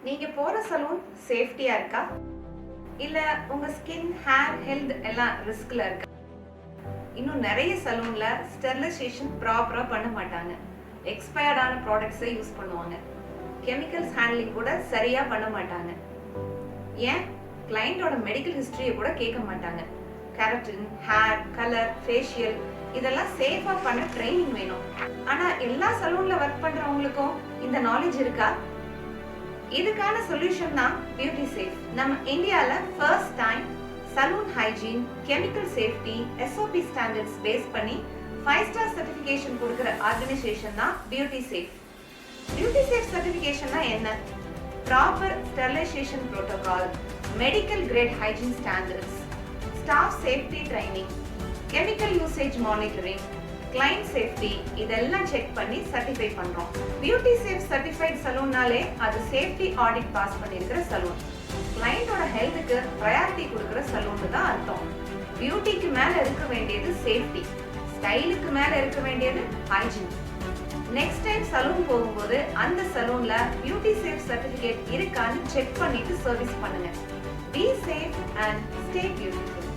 நீங்க போற சலூன் சேஃப்டியா இருக்கா? இல்ல உங்க ஸ்கின், ஹேர், ஹெல்த் எல்லாம் ரிஸ்க்ல இருக்கா? இன்னும் நிறைய சலூன்ல ஸ்டெரிலைசேஷன் ப்ராப்பரா பண்ண மாட்டாங்க. எக்ஸ்பயர்டான ப்ராடக்ட்ஸை யூஸ் பண்ணுவாங்க. கெமிக்கல்ஸ் ஹேண்ட்லிங் கூட சரியா பண்ண மாட்டாங்க. ஏன் கிளையண்டோட மெடிக்கல் ஹிஸ்டரியை கூட கேட்க மாட்டாங்க. கெரட்டின், ஹேர், கலர், ஃபேஷியல் இதெல்லாம் சேஃபா பண்ண ட்ரைனிங் வேணும். ஆனா எல்லா சலூன்ல ஒர்க் பண்றவங்களுக்கும் இந்த நாலேஜ் இருக்கா? இதுக்கான சொல்யூஷன் தான் பியூட்டி சேஃப். நம்ம இந்தியால first time salon hygiene, chemical safety, SOP standards base பண்ணி 5 ஸ்டார் சர்டிஃபிகேஷன் கொடுக்கிற ஆர்கனைசேஷன் தான் பியூட்டி சேஃப். பியூட்டி சேஃப் சர்டிஃபிகேஷன்னா என்ன? Proper sterilisation protocol, medical grade hygiene standards, staff safety training, chemical usage monitoring, client safety இதெல்லாம் check பண்ணி certify பண்றோம். Beauty safe certified சலூன்னாலே அது சேஃப்டி ஆடிட் பாஸ் பண்ணிருக்கிற சலூன். கிளையண்டோட ஹெல்த்துக்கு ப்ரையாரிட்டி கொடுக்கிற சலூன் தான் அர்த்தம். பியூட்டிக்கு மேல இருக்க வேண்டியது சேஃப்டி, ஸ்டைலுக்கு மேல இருக்க வேண்டியது ஹைஜீன். நெக்ஸ்ட் டைம் சலூன் போகும்போது அந்த சலூன்ல பியூட்டி சேஃப் சர்டிஃபிகேட் இருக்கான்னு செக் பண்ணிட்டு சர்வீஸ் பண்ணுங்க. Be safe and stay beautiful.